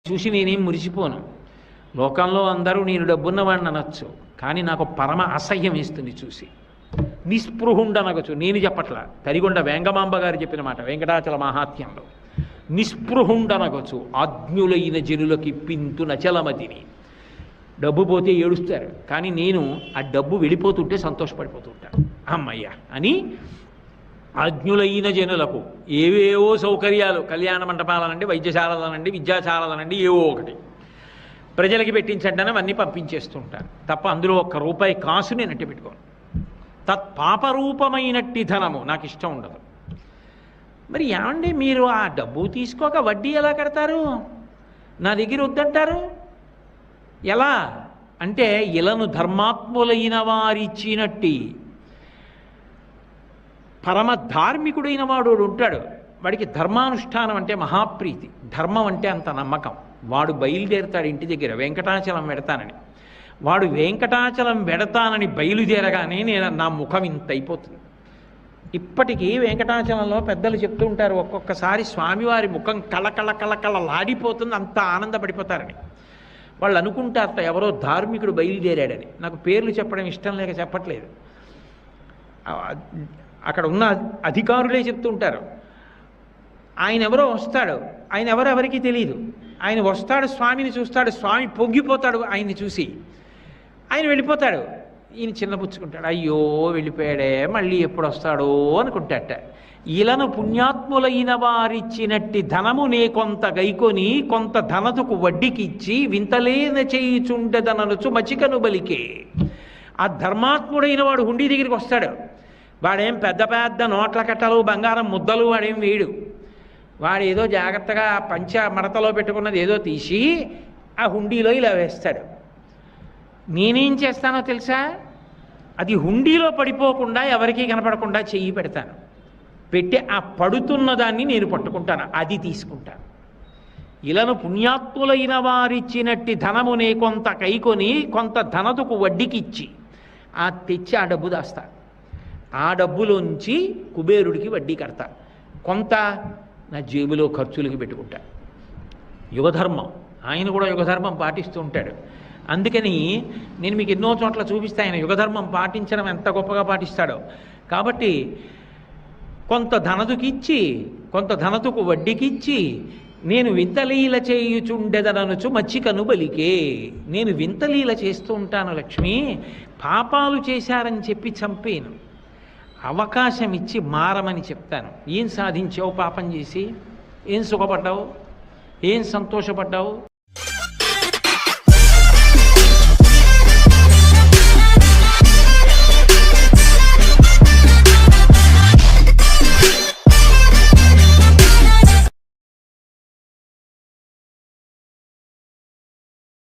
చూసి నేనేం మురిసిపోను. లోకంలో అందరూ నేను డబ్బున్నవాడిని అనొచ్చు, కానీ నాకు పరమ అసహ్యం వేస్తుంది చూసి. నిస్పృహుండనగచ్చు, నేను చెప్పట్లా, తరిగొండ వేంగమాంబ గారు చెప్పిన మాట వెంకటాచల మహాత్మ్యంలో. నిస్పృహుండనగచ్చు ఆజ్ఞులైన జనులకి పింతు నచలమతిని. డబ్బు పోతే ఏడుస్తారు, కానీ నేను ఆ డబ్బు వెళ్ళిపోతుంటే సంతోషపడిపోతూ ఉంటాను. అమ్మయ్య అని ఆజ్ఞులైన జనులకు ఏవేవో సౌకర్యాలు, కళ్యాణ మంటపాలనండి, వైద్యశాలలనండి, విద్యాశాలలనండి, ఏవో ఒకటి ప్రజలకి పెట్టించండి అని అవన్నీ పంపించేస్తుంటాను తప్ప అందులో ఒక్క రూపాయి కాసు నేను అట్టి పెట్టుకోను. తత్పాపరూపమైనట్టి ధనము నాకు ఇష్టం ఉండదు. మరి ఏమండి మీరు ఆ డబ్బు తీసుకోక వడ్డీ ఎలా కడతారు, నా దగ్గర వద్దంటారు ఎలా అంటే, ఇలను ధర్మాత్ములైన వారిచ్చినట్టి పరమ ధార్మికుడైన వాడు ఉంటాడు, వాడికి ధర్మానుష్ఠానం అంటే మహాప్రీతి, ధర్మం అంటే అంత నమ్మకం. వాడు బయలుదేరుతాడు ఇంటి దగ్గర వెంకటాచలం వెడతానని. వాడు వెంకటాచలం వెడతానని బయలుదేరగానే నా ముఖం ఇంత అయిపోతుంది. ఇప్పటికీ వెంకటాచలంలో పెద్దలు చెప్తూ ఉంటారు, ఒక్కొక్కసారి స్వామివారి ముఖం కళలాడిపోతుంది, అంత ఆనందపడిపోతారని. వాళ్ళు అనుకుంటారట ఎవరో ధార్మికుడు బయలుదేరాడని. నాకు పేర్లు చెప్పడం ఇష్టం లేక చెప్పట్లేదు, అక్కడ ఉన్న అధికారులే చెప్తూ ఉంటారు. ఆయన ఎవరో వస్తాడు, ఆయన ఎవరో ఎవరికీ తెలియదు. ఆయన వస్తాడు, స్వామిని చూస్తాడు, స్వామి పొంగిపోతాడు ఆయన్ని చూసి, ఆయన వెళ్ళిపోతాడు. ఈయన చిన్నపుచ్చుకుంటాడు, అయ్యో వెళ్ళిపోయాడే, మళ్ళీ ఎప్పుడు వస్తాడో అనుకుంటాట. ఇలను పుణ్యాత్ములైన వారిచ్చినట్టి ధనము నే కొంత గైకొని కొంత ధనతుకు వడ్డీకిచ్చి వింతలేన చేయుచుండెదననుచు మచికను బలికే. ఆ ధర్మాత్ముడైన వాడు హుండీ దగ్గరికి వస్తాడు. వాడేం పెద్ద పెద్ద నోట్ల కట్టలు, బంగారం ముద్దలు వాడేం వేయడు. వాడు ఏదో జాగ్రత్తగా పంచ మడతలో పెట్టుకున్నది ఏదో తీసి ఆ హుండీలో ఇలా వేస్తాడు. నేనేం చేస్తానో తెలుసా, అది హుండీలో పడిపోకుండా ఎవరికీ కనపడకుండా చెయ్యి పెడతాను, పెట్టి ఆ పడుతున్న దాన్ని నేను పట్టుకుంటాను, అది తీసుకుంటాను. ఇలను పుణ్యాత్ములైన వారిచ్చినట్టి ధనమునే కొంత కైకొని కొంత ధనతుకు వడ్డీకిచ్చి ఆ తెచ్చి ఆ డబ్బు దాస్తా. ఆ డబ్బులోంచి కుబేరుడికి వడ్డీ కడతా, కొంత నా జేబులో ఖర్చులకి పెట్టుకుంటా. యుగధర్మం, ఆయన కూడా యుగధర్మం పాటిస్తూ ఉంటాడు. అందుకని నేను మీకు ఎన్నో చోట్ల చూపిస్తే ఆయన యుగధర్మం పాటించడం ఎంత గొప్పగా పాటిస్తాడో. కాబట్టి కొంత ధనతుకిచ్చి కొంత ధనతుకు వడ్డీకిచ్చి నేను వింతలీల చేయుచుండెదననుచు మచ్చికను బలికే. నేను వింతలీల చేస్తూ ఉంటాను లక్ష్మి, పాపాలు చేశారని చెప్పి చంపేను, అవకాశం ఇచ్చి మారమని చెప్తాను. ఏం సాధించావు పాపం చేసి, ఏం సుఖపడ్డావు, ఏం సంతోషపడ్డావు?